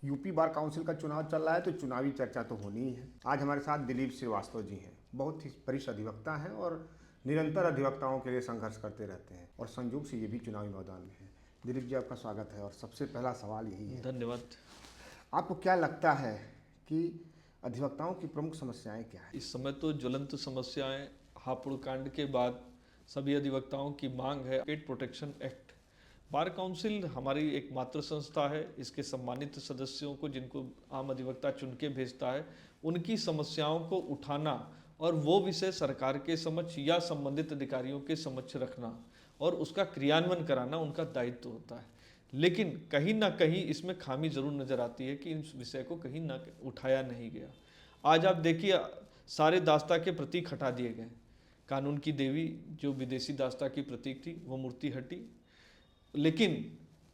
UP bar council का चुनाव चल रहा है तो चुनावी चर्चा तो होनी ही है। आज हमारे साथ दिलीप श्रीवास्तव जी हैं। बहुत ही वरिष्ठ अधिवक्ता हैं और निरंतर अधिवक्ताओं के लिए संघर्ष करते रहते हैं और संयोग से ये भी चुनावी मैदान में हैं। दिलीप जी, आपका स्वागत है और सबसे पहला सवाल यही है, धन्यवाद। आपको क्या लगता है कि अधिवक्ताओं की प्रमुख समस्याएं क्या हैं? इस समय तो ज्वलंत समस्याएं हापुड़ कांड के बाद सभी अधिवक्ताओं की मांग है पेट प्रोटेक्शन एक्ट। बार काउंसिल हमारी एक मातृ संस्था है। इसके सम्मानित सदस्यों को, जिनको आम अधिवक्ता चुन के भेजता है, उनकी समस्याओं को उठाना और वो विषय सरकार के समक्ष या संबंधित अधिकारियों के समक्ष रखना और उसका क्रियान्वयन कराना उनका दायित्व होता है। लेकिन कहीं ना कहीं इसमें खामी जरूर नजर आती है कि इस विषय को कहीं ना उठाया नहीं गया। आज आप देखिए, सारे दास्ता के प्रतीक हटा दिए गए। कानून की देवी जो विदेशी दास्ता की प्रतीक थी वो मूर्ति हटी, लेकिन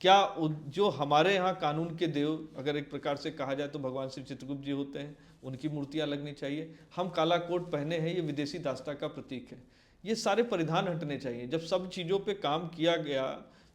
क्या जो हमारे यहाँ कानून के देव, अगर एक प्रकार से कहा जाए तो भगवान श्री चित्रगुप्त जी होते हैं, उनकी मूर्तियाँ लगनी चाहिए। हम काला कोट पहने हैं, ये विदेशी दास्ता का प्रतीक है। ये सारे परिधान हटने चाहिए। जब सब चीज़ों पे काम किया गया,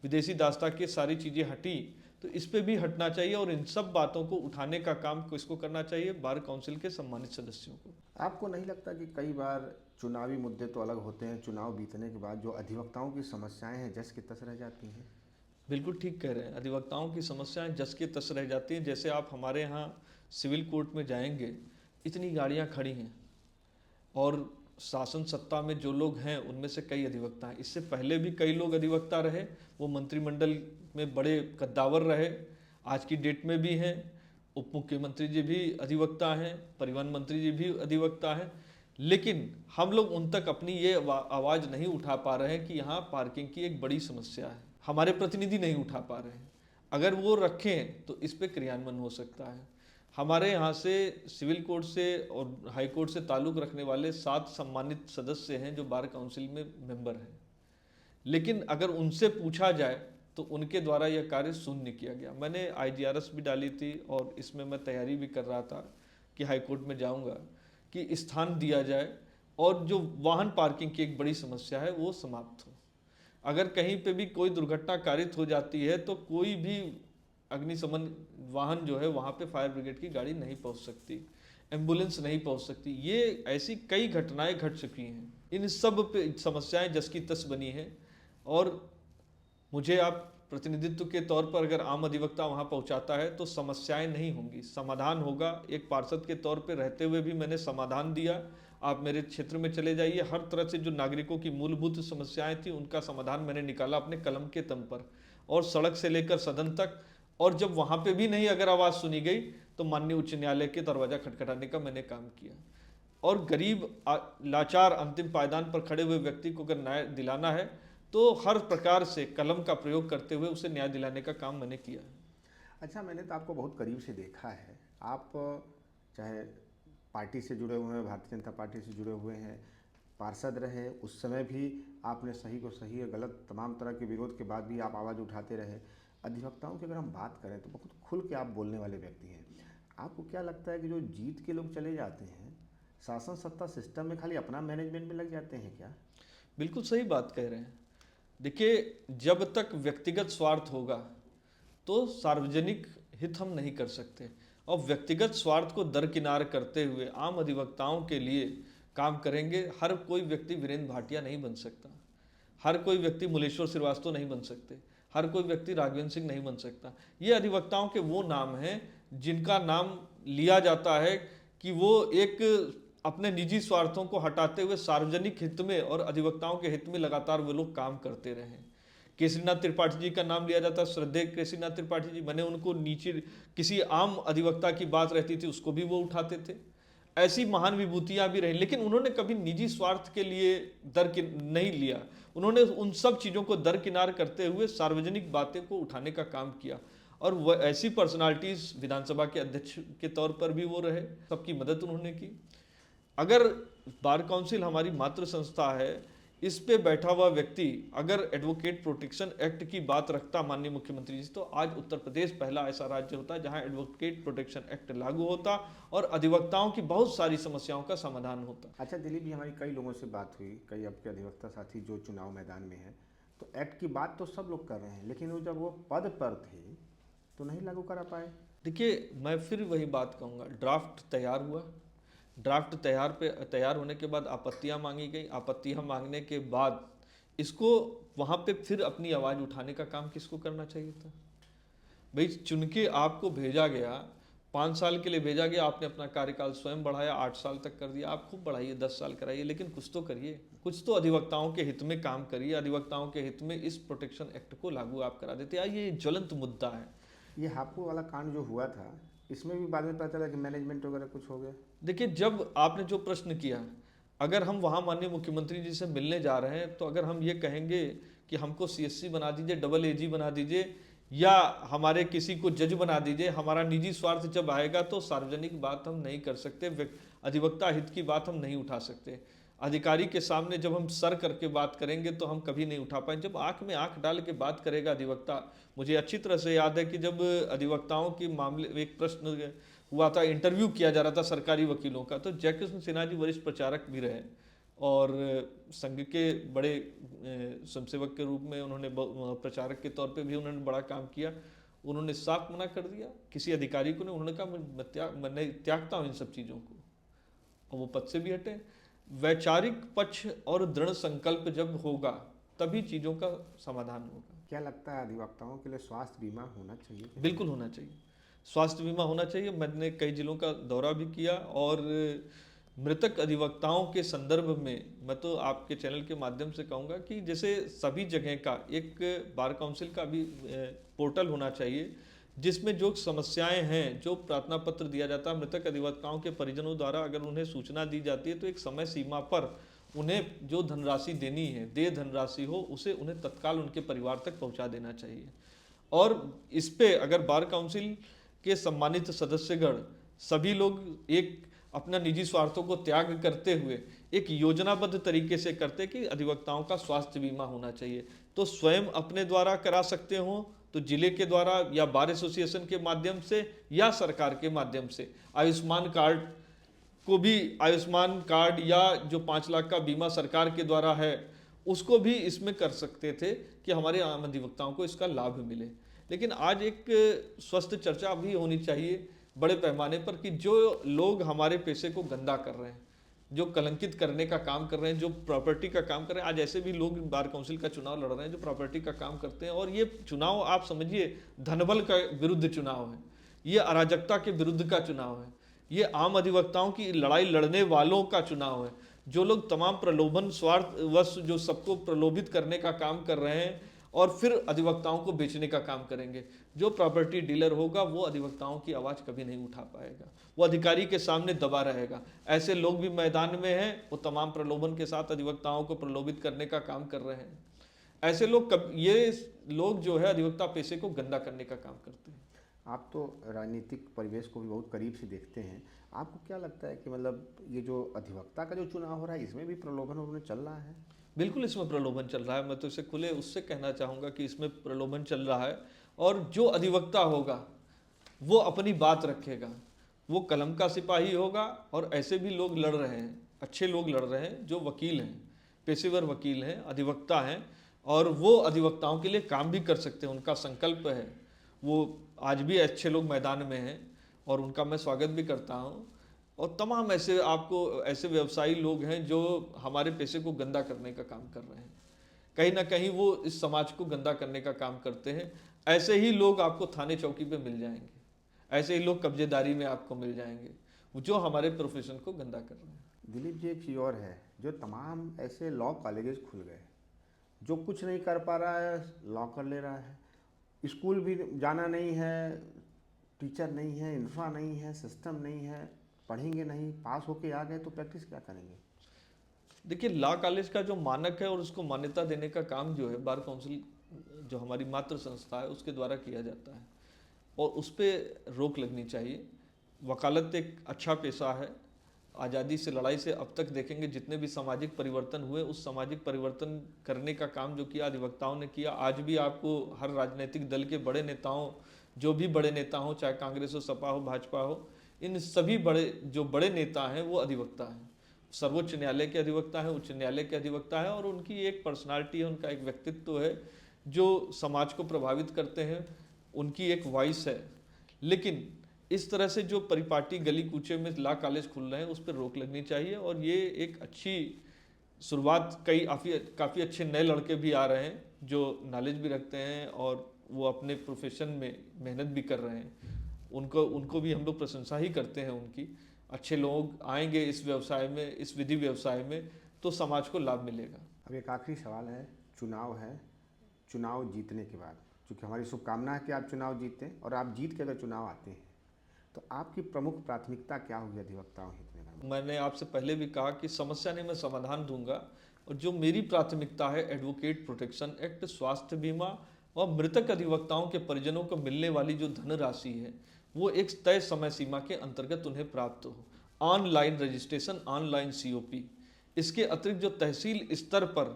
विदेशी दास्ता की सारी चीज़ें हटी, तो इस पे भी हटना चाहिए और इन सब बातों को उठाने का काम किसको करना चाहिए? बार काउंसिल के सम्मानित सदस्यों को। आपको नहीं लगता कि कई बार चुनावी मुद्दे तो अलग होते हैं, चुनाव बीतने के बाद जो अधिवक्ताओं की समस्याएं हैं जस की तस रह जाती हैं? बिल्कुल ठीक कह रहे हैं। अधिवक्ताओं की समस्याएं जस के तस रह जाती हैं। जैसे आप हमारे यहाँ सिविल कोर्ट में जाएंगे, इतनी गाड़ियाँ खड़ी हैं और शासन सत्ता में जो लोग हैं उनमें से कई अधिवक्ता हैं। इससे पहले भी कई लोग अधिवक्ता रहे, वो मंत्रिमंडल में बड़े कद्दावर रहे, आज की डेट में भी हैं। उप मुख्यमंत्री जी भी अधिवक्ता हैं, परिवहन मंत्री जी भी अधिवक्ता हैं। लेकिन हम लोग उन तक अपनी ये आवाज़ नहीं उठा पा रहे हैं कि यहाँ पार्किंग की एक बड़ी समस्या है। हमारे प्रतिनिधि नहीं उठा पा रहे हैं। अगर वो रखें तो इस पे क्रियान्वयन हो सकता है। हमारे यहाँ से सिविल कोर्ट से और हाई कोर्ट से ताल्लुक़ रखने वाले 7 सम्मानित सदस्य हैं जो बार काउंसिल में मेंबर हैं, लेकिन अगर उनसे पूछा जाए तो उनके द्वारा यह कार्य शून्य किया गया। मैंने IGRS भी डाली थी और इसमें मैं तैयारी भी कर रहा था कि हाई कोर्ट में जाऊंगा कि स्थान दिया जाए और जो वाहन पार्किंग की एक बड़ी समस्या है वो समाप्त हो। अगर कहीं पे भी कोई दुर्घटना कारित हो जाती है तो कोई भी अग्निशमन वाहन जो है वहाँ पे फायर ब्रिगेड की गाड़ी नहीं पहुँच सकती, एम्बुलेंस नहीं पहुँच सकती। ये ऐसी कई घटनाएं घट चुकी हैं। इन सब पे समस्याएं जस की तस बनी हैं और मुझे आप प्रतिनिधित्व के तौर पर अगर आम अधिवक्ता वहाँ पहुँचाता है तो समस्याएं नहीं होंगी, समाधान होगा। एक पार्षद के तौर पर रहते हुए भी मैंने समाधान दिया। आप मेरे क्षेत्र में चले जाइए, हर तरह से जो नागरिकों की मूलभूत समस्याएं थी उनका समाधान मैंने निकाला अपने कलम के दम पर, और सड़क से लेकर सदन तक। और जब वहाँ पे भी नहीं अगर आवाज़ सुनी गई तो माननीय उच्च न्यायालय के दरवाज़ा खटखटाने का मैंने काम किया। और गरीब लाचार अंतिम पायदान पर खड़े हुए व्यक्ति को अगर न्याय दिलाना है तो हर प्रकार से कलम का प्रयोग करते हुए उसे न्याय दिलाने का काम मैंने किया है। अच्छा, मैंने तो आपको बहुत करीब से देखा है। आप चाहे पार्टी से जुड़े हुए हैं, भारतीय जनता पार्टी से जुड़े हुए हैं, पार्षद रहे, उस समय भी आपने सही को सही और गलत तमाम तरह के विरोध के बाद भी आप आवाज़ उठाते रहे। अधिवक्ताओं की अगर हम बात करें तो बहुत खुल के आप बोलने वाले व्यक्ति हैं। आपको क्या लगता है कि जो जीत के लोग चले जाते हैं, शासन सत्ता सिस्टम में खाली अपना मैनेजमेंट में लग जाते हैं क्या? बिल्कुल सही बात कह रहे हैं। देखिए, जब तक व्यक्तिगत स्वार्थ होगा तो सार्वजनिक हित हम नहीं कर सकते, और व्यक्तिगत स्वार्थ को दरकिनार करते हुए आम अधिवक्ताओं के लिए काम करेंगे। हर कोई व्यक्ति वीरेंद्र भाटिया नहीं बन सकता, हर कोई व्यक्ति मुलेश्वर श्रीवास्तव नहीं बन सकते, हर कोई व्यक्ति राघवेंद्र सिंह नहीं बन सकता। ये अधिवक्ताओं के वो नाम हैं जिनका नाम लिया जाता है कि वो एक अपने निजी स्वार्थों को हटाते हुए सार्वजनिक हित में और अधिवक्ताओं के हित में लगातार वे लोग काम करते रहे। केसरीनाथ त्रिपाठी जी का नाम लिया जाता है, श्रद्धेय केसरीनाथ त्रिपाठी जी। मैंने उनको नीचे किसी आम अधिवक्ता की बात रहती थी उसको भी वो उठाते थे। ऐसी महान विभूतियां भी रही, लेकिन उन्होंने कभी निजी स्वार्थ के लिए नहीं लिया। उन्होंने उन सब चीज़ों को दरकिनार करते हुए सार्वजनिक बातें को उठाने का काम किया। और वह ऐसी पर्सनालिटीज विधानसभा के अध्यक्ष के तौर पर भी वो रहे, सबकी मदद उन्होंने की। अगर बार काउंसिल हमारी मातृ संस्था है, इस पे बैठा हुआ व्यक्ति अगर एडवोकेट प्रोटेक्शन एक्ट की बात रखता माननीय मुख्यमंत्री जी, तो आज उत्तर प्रदेश पहला ऐसा राज्य होता जहां एडवोकेट प्रोटेक्शन एक्ट लागू होता और अधिवक्ताओं की बहुत सारी समस्याओं का समाधान होता। अच्छा दिलीप जी, हमारी कई लोगों से बात हुई, कई आपके अधिवक्ता साथी जो चुनाव मैदान में हैं, तो एक्ट की बात तो सब लोग कर रहे हैं, लेकिन वो जब वो पद पर थे तो नहीं लागू करा पाए। देखिए, मैं फिर वही बात कहूँगा, ड्राफ्ट तैयार हुआ, ड्राफ्ट तैयार होने के बाद आपत्तियां मांगी गई, आपत्तियां मांगने के बाद इसको वहाँ पे फिर अपनी आवाज़ उठाने का काम किसको करना चाहिए था? भाई, चुन के आपको भेजा गया, 5 साल के लिए भेजा गया, आपने अपना कार्यकाल स्वयं बढ़ाया, 8 साल तक कर दिया। आप खूब बढ़ाइए, 10 साल कराइए, लेकिन कुछ तो करिए, कुछ तो अधिवक्ताओं के हित में काम करिए। अधिवक्ताओं के हित में इस प्रोटेक्शन एक्ट को लागू आप करा देते। ये ज्वलंत मुद्दा है। ये हापुड़ वाला कांड जो हुआ था, इसमें भी बाद में पता चला कि मैनेजमेंट वगैरह कुछ हो गया। देखिए, जब आपने जो प्रश्न किया, अगर हम वहाँ माननीय मुख्यमंत्री जी से मिलने जा रहे हैं, तो अगर हम ये कहेंगे कि हमको CSC बना दीजिए, डबल AG बना दीजिए, या हमारे किसी को जज बना दीजिए, हमारा निजी स्वार्थ जब आएगा तो सार्वजनिक बात हम नहीं कर सकते, अधिवक्ता हित की बात हम नहीं उठा सकते। अधिकारी के सामने जब हम सर करके बात करेंगे तो हम कभी नहीं उठा पाएंगे। जब आंख में आंख डाल के बात करेगा अधिवक्ता, मुझे अच्छी तरह से याद है कि जब अधिवक्ताओं की मामले, एक प्रश्न हुआ था, इंटरव्यू किया जा रहा था सरकारी वकीलों का, तो जयकृष्ण सिन्हा जी वरिष्ठ प्रचारक भी रहे और संघ के बड़े स्वयंसेवक के रूप में उन्होंने प्रचारक के तौर पे भी उन्होंने बड़ा काम किया। उन्होंने साफ मना कर दिया किसी अधिकारी को, उन्होंने कहा मैं त्यागता हूँ इन सब चीज़ों को, और वो पद से भी हटे। वैचारिक पक्ष और दृढ़ संकल्प जब होगा तभी चीज़ों का समाधान होगा। क्या लगता है अधिवक्ताओं के लिए स्वास्थ्य बीमा होना चाहिए? बिल्कुल होना चाहिए, स्वास्थ्य बीमा होना चाहिए। मैंने कई जिलों का दौरा भी किया, और मृतक अधिवक्ताओं के संदर्भ में मैं तो आपके चैनल के माध्यम से कहूँगा कि जैसे सभी जगह का एक बार काउंसिल का भी पोर्टल होना चाहिए, जिसमें जो समस्याएं हैं, जो प्रार्थना पत्र दिया जाता है मृतक अधिवक्ताओं के परिजनों द्वारा, अगर उन्हें सूचना दी जाती है तो एक समय सीमा पर उन्हें जो धनराशि देनी है, देय धनराशि हो, उसे उन्हें तत्काल उनके परिवार तक पहुंचा देना चाहिए। और इस पे अगर बार काउंसिल के सम्मानित सदस्यगण सभी लोग एक अपना निजी स्वार्थों को त्याग करते हुए एक योजनाबद्ध तरीके से करते कि अधिवक्ताओं का स्वास्थ्य बीमा होना चाहिए, तो स्वयं अपने द्वारा करा सकते हो, तो जिले के द्वारा या बार एसोसिएशन के माध्यम से या सरकार के माध्यम से आयुष्मान कार्ड को भी, आयुष्मान कार्ड या जो 5 लाख का बीमा सरकार के द्वारा है उसको भी इसमें कर सकते थे कि हमारे आम अधिवक्ताओं को इसका लाभ मिले। लेकिन आज एक स्वस्थ चर्चा भी होनी चाहिए बड़े पैमाने पर कि जो लोग हमारे पेशे को गंदा कर रहे हैं, जो कलंकित करने का काम कर रहे हैं, जो प्रॉपर्टी का काम कर रहे हैं, आज ऐसे भी लोग बार काउंसिल का चुनाव लड़ रहे हैं जो प्रॉपर्टी का काम करते हैं। और ये चुनाव आप समझिए धनबल का विरुद्ध चुनाव है, ये अराजकता के विरुद्ध का चुनाव है, ये आम अधिवक्ताओं की लड़ाई लड़ने वालों का चुनाव है। जो लोग तमाम प्रलोभन स्वार्थवश जो सबको प्रलोभित करने का काम कर रहे हैं और फिर अधिवक्ताओं को बेचने का काम करेंगे, जो प्रॉपर्टी डीलर होगा वो अधिवक्ताओं की आवाज़ कभी नहीं उठा पाएगा, वो अधिकारी के सामने दबा रहेगा। ऐसे लोग भी मैदान में हैं, वो तमाम प्रलोभन के साथ अधिवक्ताओं को प्रलोभित करने का काम कर रहे हैं। ऐसे लोग ये लोग जो है अधिवक्ता पेशे को गंदा करने का काम करते हैं। आप तो राजनीतिक परिवेश को भी बहुत करीब से देखते हैं, आपको क्या लगता है कि मतलब ये जो अधिवक्ता का जो चुनाव हो रहा है इसमें भी प्रलोभन उन्होंने चल रहा है? बिल्कुल इसमें प्रलोभन चल रहा है, मैं तो इसे खुले उससे कहना चाहूँगा कि इसमें प्रलोभन चल रहा है। और जो अधिवक्ता होगा वो अपनी बात रखेगा, वो कलम का सिपाही होगा। और ऐसे भी लोग लड़ रहे हैं, अच्छे लोग लड़ रहे हैं, जो वकील हैं, पेशेवर वकील हैं, अधिवक्ता हैं, और वो अधिवक्ताओं के लिए काम भी कर सकते हैं, उनका संकल्प है। वो आज भी अच्छे लोग मैदान में हैं और उनका मैं स्वागत भी करता हूँ। और तमाम ऐसे आपको ऐसे व्यवसायी लोग हैं जो हमारे पेशे को गंदा करने का काम कर रहे हैं, कहीं ना कहीं वो इस समाज को गंदा करने का काम करते हैं। ऐसे ही लोग आपको थाने चौकी पे मिल जाएंगे, ऐसे ही लोग कब्जेदारी में आपको मिल जाएंगे, जो हमारे प्रोफेशन को गंदा कर रहे हैं। दिलीप जी, एक चीज़ और है, जो तमाम ऐसे लॉ कॉलेजेस खुल गए, जो कुछ नहीं कर पा रहा है लॉ कर ले रहा है, स्कूल भी जाना नहीं है, टीचर नहीं है, इंफ्रा नहीं है, सिस्टम नहीं है, पढ़ेंगे नहीं, पास होके आ गए तो प्रैक्टिस क्या करेंगे? देखिए, लॉ कॉलेज का जो मानक है और उसको मान्यता देने का काम जो है बार काउंसिल, जो हमारी मातृ संस्था है, उसके द्वारा किया जाता है और उस पर रोक लगनी चाहिए। वकालत एक अच्छा पेशा है, आज़ादी से लड़ाई से अब तक देखेंगे जितने भी सामाजिक परिवर्तन हुए, उस सामाजिक परिवर्तन करने का काम जो किया अधिवक्ताओं ने किया। आज भी आपको हर राजनीतिक दल के बड़े नेताओं, जो भी बड़े नेता हों, चाहे कांग्रेस हो, सपा हो, भाजपा हो, इन सभी बड़े नेता हैं वो अधिवक्ता हैं। सर्वोच्च न्यायालय के अधिवक्ता हैं, उच्च न्यायालय के अधिवक्ता हैं, और उनकी एक पर्सनालिटी है, उनका एक व्यक्तित्व है जो समाज को प्रभावित करते हैं, उनकी एक वॉइस है। लेकिन इस तरह से जो परिपाटी गली कूचे में लॉ कॉलेज खुल रहे हैं उस पर रोक लगनी चाहिए। और ये एक अच्छी शुरुआत, कई काफ़ी अच्छे नए लड़के भी आ रहे हैं जो नॉलेज भी रखते हैं और वो अपने प्रोफेशन में मेहनत भी कर रहे हैं। उनको भी हम लोग प्रशंसा ही करते हैं उनकी। अच्छे लोग आएंगे इस व्यवसाय में, इस विधि व्यवसाय में, तो समाज को लाभ मिलेगा। अब एक आखिरी सवाल है, चुनाव है, चुनाव जीतने के बाद, क्योंकि हमारी शुभकामना है कि आप चुनाव जीतें, और आप जीत के अगर चुनाव आते हैं तो आपकी प्रमुख प्राथमिकता क्या होगी अधिवक्ताओं हित में? मैंने आपसे पहले भी कहा कि समस्या नहीं, मैं समाधान दूंगा। और जो मेरी प्राथमिकता है, एडवोकेट प्रोटेक्शन एक्ट, स्वास्थ्य बीमा और मृतक अधिवक्ताओं के परिजनों को मिलने वाली जो धनराशि है वो एक तय समय सीमा के अंतर्गत उन्हें प्राप्त हो। Online registration, online COP। इसके अतिरिक्त जो तहसील स्तर पर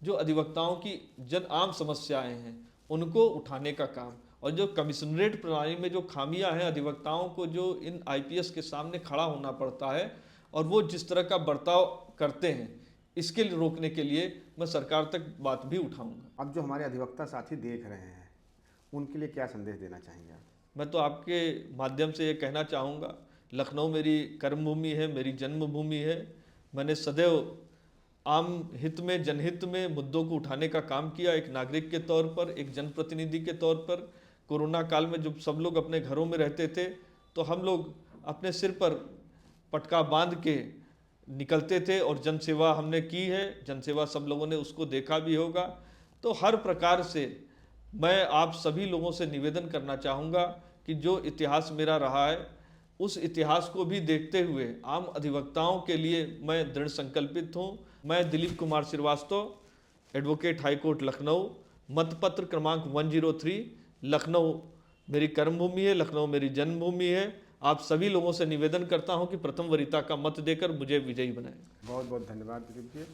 जो अधिवक्ताओं की जन आम समस्याएं हैं उनको उठाने का काम, और जो कमिश्नरेट प्रणाली में जो खामियां हैं, अधिवक्ताओं को जो इन IPS के सामने खड़ा होना पड़ता है और वो जिस तरह का बर्ताव करते हैं, इसके लिए रोकने के लिए मैं सरकार तक बात भी उठाऊंगा। अब जो हमारे अधिवक्ता साथी देख रहे हैं उनके लिए क्या संदेश देना चाहेंगे आप? मैं तो आपके माध्यम से ये कहना चाहूँगा, लखनऊ मेरी कर्मभूमि है, मेरी जन्मभूमि है। मैंने सदैव आम हित में, जनहित में मुद्दों को उठाने का काम किया, एक नागरिक के तौर पर, एक जनप्रतिनिधि के तौर पर। कोरोना काल में जब सब लोग अपने घरों में रहते थे तो हम लोग अपने सिर पर पटका बांध के निकलते थे और जनसेवा हमने की है। जनसेवा सब लोगों ने उसको देखा भी होगा। तो हर प्रकार से मैं आप सभी लोगों से निवेदन करना चाहूँगा कि जो इतिहास मेरा रहा है उस इतिहास को भी देखते हुए आम अधिवक्ताओं के लिए मैं दृढ़ संकल्पित हूँ। मैं दिलीप कुमार श्रीवास्तव, एडवोकेट हाईकोर्ट लखनऊ, मतपत्र क्रमांक 103, लखनऊ मेरी कर्मभूमि है, लखनऊ मेरी जन्मभूमि है। आप सभी लोगों से निवेदन करता हूं कि प्रथम वरीयता का मत देकर मुझे विजयी बनाएं। बहुत बहुत धन्यवाद दिलीप जी।